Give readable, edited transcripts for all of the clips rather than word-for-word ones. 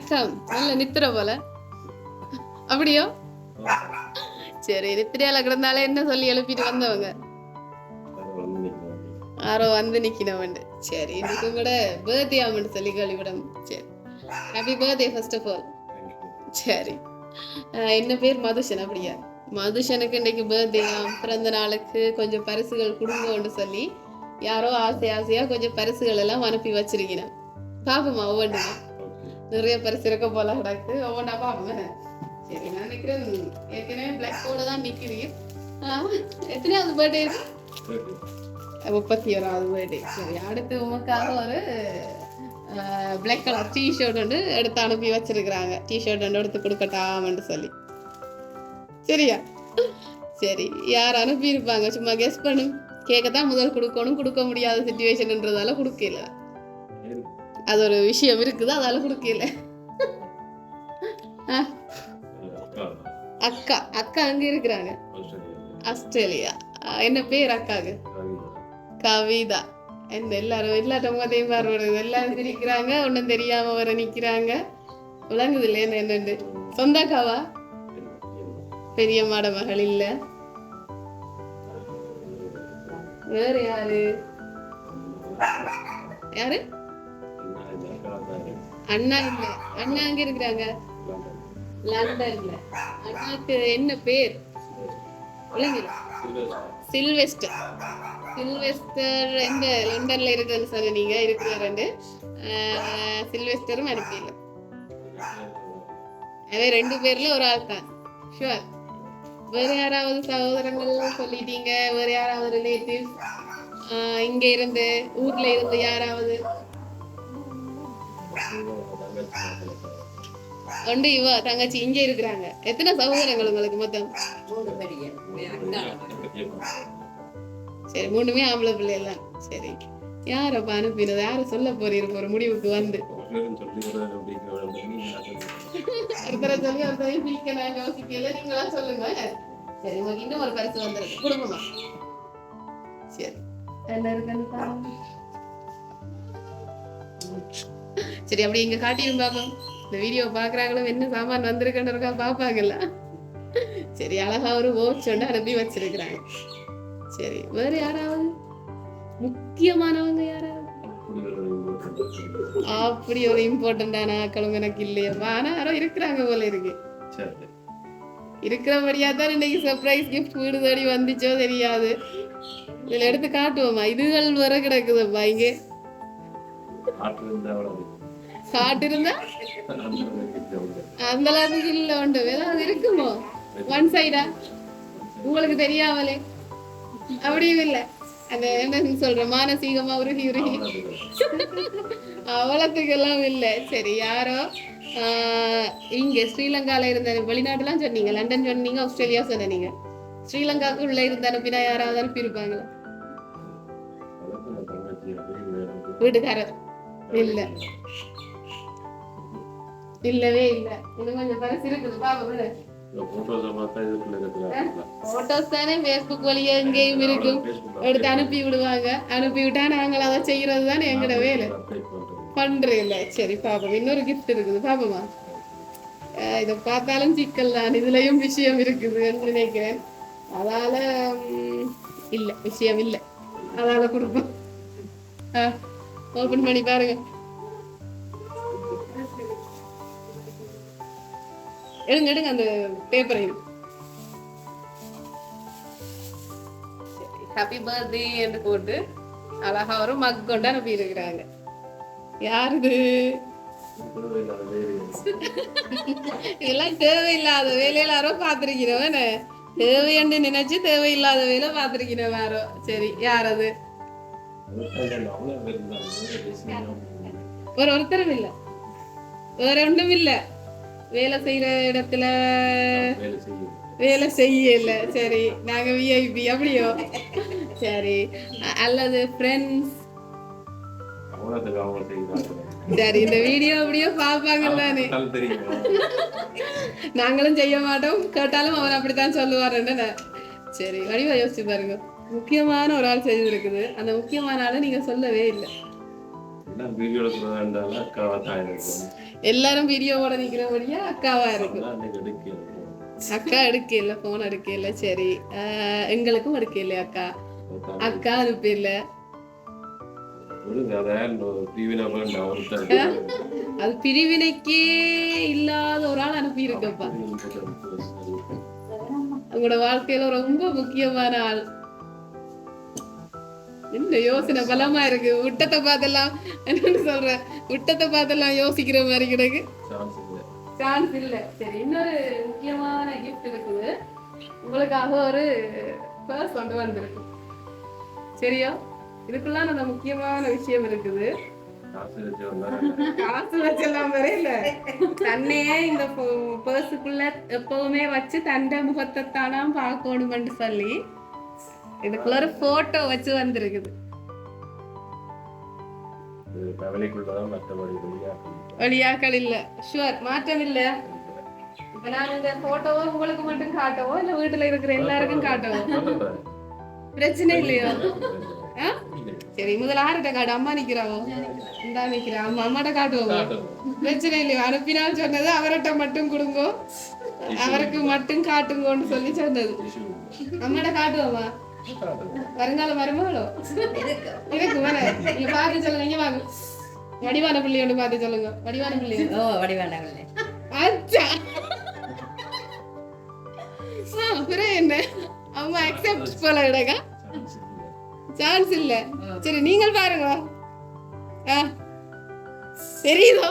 வணக்கம். நல்ல நித்திர போல. அப்படியோ? சரி, நித்திரையால கிடந்தாலே என்ன சொல்லி எழுப்பிட்டு வந்தவங்க? யாரோ வந்து நிக்கணும். சரி, இன்னைக்கு கூட பர்த்டே ஆமெண்ட் சொல்லி கேள்விப்படம். சரி, happy birthday first of all. சரி, என்ன பேர் மதுஷன். அப்படியா? மதுஷனுக்கு இன்னைக்கு பர்த்டே, பிறந்த நாளுக்கு கொஞ்சம் பரிசுகள் கொடுங்கன்னு சொல்லி யாரோ ஆசையா கொஞ்சம் பரிசுகள் எல்லாம் அனுப்பி வச்சிருக்கணும். பாப்போமா ஒவ்வொன்றுமா? நிறைய பரிசு இருக்க போல கிடக்கு. ஒவ்வொன்றா பாப்போம். சரி, நான் நினைக்கிறேன் ஏற்கனவே பிளாக் போர்டு தான் நிற்கிறீங்க. எத்தனையாவது பர்த்டே? 31வது பர்த்டே. சரி, அடுத்து உமக்காக ஒரு பிளாக் கலர் டிஷர்ட் ஒன்று எடுத்து அனுப்பி வச்சிருக்கிறாங்க. டிஷர்ட் ஒன்று எடுத்து கொடுக்கட்டாமன்னு சொல்லி. சரியா? சரி, யார் அனுப்பியிருப்பாங்க சும்மா கெஸ் பண்ணு. கேட்கத்தான் முதல் கொடுக்கணும், கொடுக்க முடியாத சிச்சுவேஷன்ன்றதால கொடுக்கல. அது ஒரு விஷயம் இருக்குது, அதால கொடுக்கல. அக்கா அக்கா அங்க இருக்கிறாங்க, ஆஸ்திரேலியா. என்ன பேர் அக்காக்கு? கவிதா. என்ன எல்லாரும் முகத்தையும் பார்வை எல்லாரும் சிரிக்கிறாங்க. ஒன்னும் தெரியாம வர நிக்கிறாங்க. விளங்குது இல்ல என்னன்னு? சொந்த அக்காவா? பெரிய மாட மகள் இல்ல. வேற யாரு? யாரு? அண்ணா இல்ல. அண்ணா அங்க இருக்கிறாங்க, லண்டன்ல. அண்ணாக்கு என்ன பேர்? சில்வெஸ்டர். சில்வெஸ்டர் எந்த லண்டன்ல இருக்குன்னு சொல்ல நீங்க இருக்கிறாரு. சில்வெஸ்டரும் அனுப்பிடல. அதே 2 பேர்ல ஒரு ஆள் தான். ஷுவர். வேற யாராவது சகோதரங்கள் சொல்லிட்டீங்க? வேற யாராவது ரிலேட்டிவ் இங்க இருந்து, ஊர்ல இருந்து யாராவது? ஒன்று இவ தங்கச்சி இங்க இருக்கிறாங்க. எத்தனை சகோதரங்கள் உங்களுக்கு மொத்தம்? சரி, 3மே ஆம்பளை பிள்ளை எல்லாம். சரி, யாரப்ப அனுப்பினது? யார சொல்ல போறீங்க ஒரு முடிவுக்கு வந்து? ஒருத்தரை சொல்லி ஒருத்தரையும் பிடிக்க நான் யோசிக்கல. நீங்களா சொல்லுங்க. சரி, உங்களுக்கு இன்னும் ஒரு பரிசு வந்துருக்கு, கொடுங்கம்மா. சரி, என்ன இருக்குன்னு சரி, அப்படி இங்க காட்டியும் பார்ப்போம். இந்த வீடியோ பாக்குறாங்களோ என்ன சாமான் வந்திருக்குன்னு பாப்பாங்கல்ல. சரி, அழகா ஒரு வாட்ச் ஒன்று அனுப்பி வச்சிருக்கிறாங்க. சரி, வேற யாராவது முக்கியமானவங்க யாராவது? அப்படி ஒரு இம்பார்ட்டன்டான ஆக்களும் எனக்கு இல்லையப்பா. ஆனா யாரோ இருக்கிறாங்க போல இருக்கு. இருக்கிறபடியா தான் இன்னைக்கு சர்ப்ரைஸ் கிஃப்ட் வீடு தேடி வந்துச்சோ தெரியாது. இதுல எடுத்து காட்டுவோமா? இதுகள் வர கிடக்குதுப்பா இங்கே. காட்டிருந்தா அந்த அளவுக்கு இல்ல. உண்டு ஏதாவது இருக்குமோ? ஒன் சைடா உங்களுக்கு தெரியாமலே? அப்படியும் இல்ல. அந்த என்ன சொல்ற மானசீகமா உருகி அவ்வளத்துக்கு எல்லாம் இல்ல. சரி, யாரோ இங்க ஸ்ரீலங்கால இருந்த, வெளிநாட்டுலாம் சொன்னீங்க, லண்டன் சொன்னீங்க, ஆஸ்திரேலியா சொன்னீங்க. ஸ்ரீலங்காவுக்கு உள்ள இருந்த அனுப்பினா யாராவது அனுப்பி இருப்பாங்களா? வீட்டுக்காரர் இல்ல. இல்லவே இல்ல. இன்னும் கொஞ்சம் பரிசு இருக்குது, பாப்போம். போட்டோஸ் தானே Facebook வழியா எங்கேயும் இருக்கும், எடுத்து அனுப்பி விடுவாங்க. அனுப்பி விட்டா நாங்கள் அதை செய்யறது தானே எங்கட வேலை. பண்றேன். சரி, பாப்போம். இன்னொரு கிஃப்ட் இருக்குது, பாப்போமா? இதை பார்த்தாலும் சிக்கல் தான். இதுலயும் விஷயம் இருக்குது என்று நினைக்கிறேன். அதால இல்ல, விஷயம் இல்ல. அதால கொடுப்போம். ஓபன் பண்ணி பாருங்க. எடுங்க அந்த பேப்பரையும். ஹாப்பி பர்த்டே என்று போட்டு அழகா ஒரு மக் கொண்டு அனுப்பி இருக்கிறாங்க. யாருது? இதெல்லாம் தேவையில்லாத வேலையில யாரோ பாத்திருக்கிறவன். தேவையண்டு நினைச்சு தேவையில்லாத வேலை பாத்திருக்கிறவன் யாரோ. சரி, யார் அது? ஒருத்தரும் இல்ல, வேற ஒன்றும் இல்ல. வேலை செய்யற இடத்துல வேலை செய்யல. சரி, நாங்க விஐபி அப்படியோ? சரி, அல்லது ஃப்ரெண்ட்ஸ்? சரி, இந்த வீடியோ அப்படியோ பாப்பாங்கல்லானே. நாங்களும் செய்ய மாட்டோம், கேட்டாலும் அவன் அப்படித்தான் சொல்லுவாருன்னு. சரி, வடிவா யோசிச்சு பாருங்க. முக்கியமான ஒரு ஆள் செய்திருக்குது. அந்த முக்கியமான ஆளை நீங்க சொல்லவே இல்லை. எல்லாரும் வீடியோவோட நிக்கிறபடியா அக்காவா இருக்கும். அக்கா எடுக்கல, போன் எடுக்கல. சரி, எங்களுக்கும் எடுக்கல அக்கா. அக்கா அனுப்பல. அது பிரிவினைக்கே இல்லாத ஒரு ஆள் அனுப்பி இருக்கப்பா. உங்களோட வாழ்க்கையில ரொம்ப முக்கியமான ஆள். இந்த யோசனை பலமா இருக்கு. விட்டத்தை பார்த்தெல்லாம் என்னன்னு சொல்ற, விட்டத்தை பார்த்தெல்லாம் யோசிக்கிற மாதிரி கிடக்கு. சான்ஸ் இல்ல. சரி, இன்னொரு முக்கியமான கிஃப்ட் இருக்குது. உங்களுக்காக ஒரு பர்ஸ் கொண்டு வந்திருக்கு. சரியா? இதுக்குலாம் அந்த முக்கியமான விஷயம் இருக்குது. காசு வச்செல்லாம் வரையில தன்னையே இந்த பர்ஸுக்குள்ள எப்பவுமே வச்சு தண்டை முகத்தை தானா பார்க்கணும்னு சொல்லி இதுக்குள்ள ஒரு போட்டோ வச்சு வந்திருக்குது. வழியாக்கள் இல்ல, ஷுவர், மாற்றம் இல்ல. இப்ப நான் இந்த போட்டோவோ உங்களுக்கு மட்டும் காட்டவோ இல்ல வீட்டுல இருக்கிற எல்லாருக்கும் காட்டவோ பிரச்சனை இல்லையோ? சரி, முதல்ல ஆறுகிட்ட காட்டு. அம்மா நிக்கிறாவோ? இந்தா நிக்கிறா. அம்மாட்ட காட்டுவோம், பிரச்சனை இல்லையோ? அனுப்பினால் சொன்னது அவர்கிட்ட மட்டும் கொடுங்கோ, அவருக்கு மட்டும் காட்டுங்கன்னு சொல்லி சொன்னது. அம்மாட்ட காட்டுவோமா? வருங்காலம் வருமாளோ இருக்கு வர. நீங்க பார்த்து சொல்லுங்க. இங்க வாங்க, வடிவான பிள்ளை ஒன்று பார்த்து சொல்லுங்க. வடிவான பிள்ளை. ஓ, வடிவான பிள்ளை. அச்சா, அப்புறம் என்ன? அம்மா அக்செப்ட் போல இடங்க. சான்ஸ் இல்ல. சரி, நீங்கள் பாருங்க. தெரியுதோ?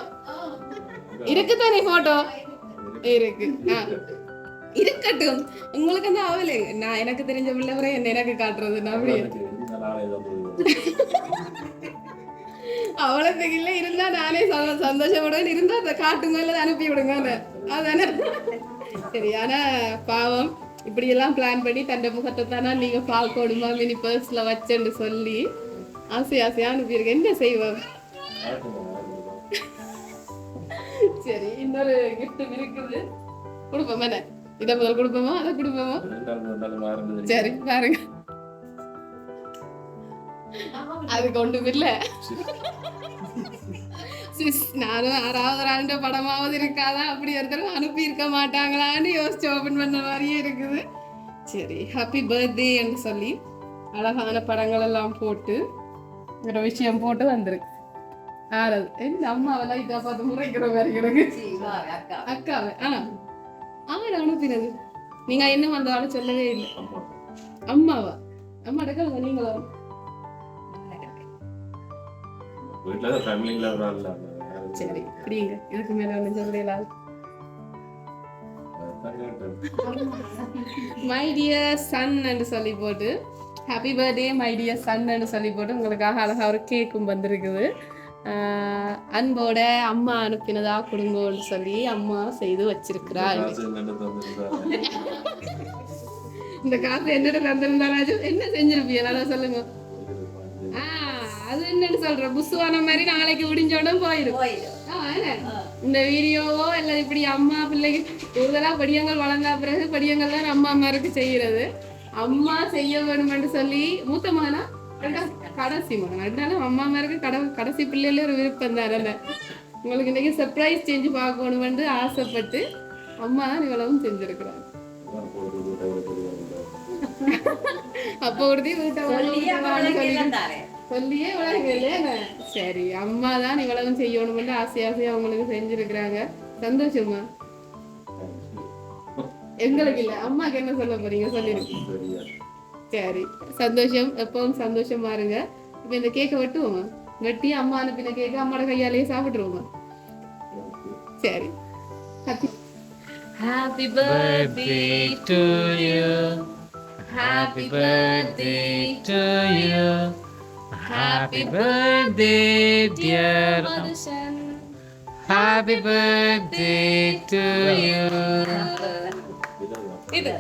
இருக்குதானே போட்டோ? இருக்கு. இருக்கட்டும், உங்களுக்கு தான் ஆவலே. நான் எனக்கு தெரிஞ்ச பிள்ளை என்ன எனக்கு காட்டுறது. நான் அப்படியே அவ்வளவுக்கு இல்ல இருந்தா நானே சந்தோஷப்படுவேன். இருந்தா அதை காட்டுங்க இல்ல அனுப்பி விடுங்க. அதானே சரி. ஆனா பாவம் இப்படி எல்லாம் பிளான் பண்ணி தண்டை முகத்தை தானே நீங்க பார்க்கணுமா மினி பர்ஸ்ல வச்சேன்னு சொல்லி ஆசை ஆசையா அனுப்பியிருக்கேன். என்ன செய்வோம்? சரி, இன்னொரு கிஃப்ட் இருக்குது. கொடுப்போம். என்ன இதை முதல் கொடுப்போமா அதை கொடுப்போமா? சரி, பாருங்க. அது கொண்டு இல்ல, நானும் 6வது ஆண்டு படமாவது இருக்காதா, அப்படி ஒருத்தர் அனுப்பி இருக்க மாட்டாங்களான்னு யோசிச்சு ஓபன் பண்ண மாதிரியே இருக்குது. சரி, ஹாப்பி பர்த்டே என்று சொல்லி அழகான படங்கள் எல்லாம் போட்டு ஒரு விஷயம் போட்டு வந்திருக்கு. ஆறது எந்த அம்மாவெல்லாம் இதை பார்த்து முறைக்கிற மாதிரி கிடக்கு. அக்காவை ஆறு அனுப்பினது. நீங்க என்ன வந்தாலும் சொல்லவே இல்லை. அம்மாவா? அம்மா டக்கா நீங்களும் சரி, புரியுங்க. இதுக்கு மேல ஒண்ணு சொல்லலாம். மை டியர் சன் என்று சொல்லி போட்டு happy birthday my dear son என்று சொல்லி போட்டு உங்களுக்காக அழகா ஒரு கேக்கும் வந்திருக்குது. அன்போட அம்மா அனுப்பினதா கொடுங்கோன்னு சொல்லி அம்மா செய்து வச்சிருக்கிறாள். இந்த காசு என்னோட தந்திருந்தாராஜு என்ன செஞ்சிருப்பீங்க நல்லா சொல்லுங்க. அது என்னன்னு சொல்ற புஸ்வான மாதிரி நாளைக்கு முடிஞ்சோட போயிடும். இந்த வீடியோவோ இல்ல இப்படி அம்மா பிள்ளைக்கு கூடுதலா படியங்கள் வளர்ந்தா பிறகு படியங்கள் தான் அம்மா அம்மாருக்கு செய்யறது. அம்மா செய்ய வேணும்னு சொல்லி மூத்த மகனா கடைசி மகன் அதனால அம்மா அம்மாருக்கு கடைசி பிள்ளைல ஒரு விருப்பம் தானே. உங்களுக்கு இன்னைக்கு சர்ப்ரைஸ் செஞ்சு பார்க்கணும்னு ஆசைப்பட்டு அம்மா தான் இவ்வளவும் செஞ்சிருக்கிறாங்க. அப்ப உறுதி சொல்லியே விளங்கல. சரி, அம்மா தான் இவ்வளவு செய்யணும்னு ஆசையாசையா அவங்களுக்கு செஞ்சிருக்கிறாங்க. சந்தோஷமா? எங்களுக்கு இல்ல, அம்மாக்கு என்ன சொல்ல போறீங்க சொல்லிருக்கு. சரி, சந்தோஷம். எப்பவும் சந்தோஷமா இருங்க. இப்ப இந்த கேக்கை வெட்டுவோமா? வெட்டி அம்மா அனுப்பின கேக்க அம்மாட கையாலேயே சாப்பிட்டுருவோமா? சரி. Happy birthday to you. Happy birthday to you. Happy birthday dear Madushan. Happy birthday to you. இது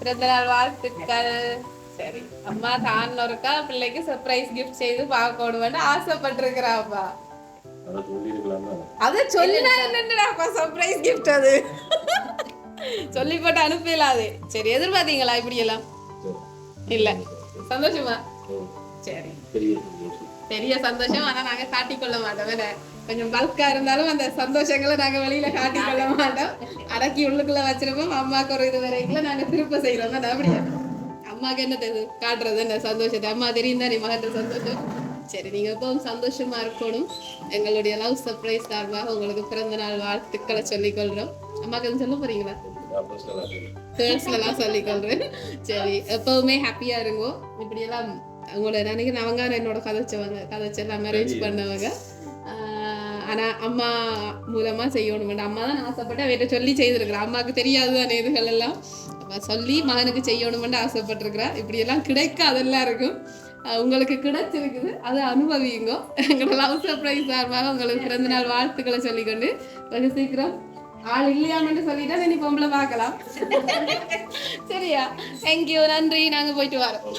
பிறந்தநாள் வாழ்த்துக்கள். சரி, அம்மா தான் ஒருக்கா பிள்ளைக்கு சர்ப்ரைஸ் கிஃப்ட் செய்து பார்க்கணும்னு ஆசைப்பட்டிருக்கிறாப்பா. அத சொல்லினா என்னடா சர்ப்ரைஸ் கிஃப்ட் அது சொல்லி போட்டு அனுப்பலாது. சரி, எதிர்பார்த்தீங்களா இப்படி எல்லாம்? இல்ல, சந்தோஷமா? சரி, பெரிய சந்தோஷம். ஆனா நாங்க காட்டிக்கொள்ள மாட்டோம். கொஞ்சம் பல்கா இருந்தாலும் அந்த சந்தோஷங்களை நாங்க வெளியில காட்டிக்கொள்ள மாட்டோம். அடக்கி உள்ளுக்குள்ள வச்சிருப்போம். அம்மாக்கு ஒரு இது வரைக்குள்ள நாங்க திருப்ப செய்யறோம் தான். அப்படியா அம்மாக்கு என்ன காட்டுறது என்ன சந்தோஷத்தை? அம்மா தெரியும் தான் நீ மகன் சந்தோஷம். சரி, நீங்க எப்பவும் சந்தோஷமா இருக்கணும். எங்களுடைய லவ் சர்ப்ரைஸ் சார்பாக உங்களுக்கு பிறந்த நாள் வாழ்த்துக்களை சொல்லிக் கொள்றோம். அம்மாக்கு எதுவும் சொல்ல போறீங்களா? பேர்ஸ்லாம் சொல்லிக் கொள்றேன். சரி, எப்பவுமே ஹாப்பியா இருங்கோ. இப்படியெல்லாம் உங்களை நினைக்கிறேன். அவங்க என்னோட கதைச்செல்லாம் மேரேஜ் பண்ணவங்க. ஆனா அம்மா மூலமா செய்யணும். அம்மா தான் ஆசைப்பட்டு அவர்கிட்ட சொல்லி செய்திருக்கிறேன். அம்மாவுக்கு தெரியாதுதான் இதுகள் எல்லாம் சொல்லி மகனுக்கு செய்யணும்னு ஆசைப்பட்டிருக்கிறா. இப்படியெல்லாம் கிடைக்காதெல்லாம் இருக்கும். உங்களுக்கு கிடைச்சிருக்குது, அதை அனுபவிங்க. எங்களோட லவ் சர்ப்ரைஸ் சார்பாக உங்களுக்கு பிறந்த நாள் வாழ்த்துக்களை சொல்லிக்கொண்டு வெகு சீக்கிரம் ஆள் இல்லையாமன்னு சொல்லிட்டா நீ பொம்பளை பார்க்கலாம். சரியா? தேங்க்யூ, நன்றி. நாங்க போயிட்டு வரோம்.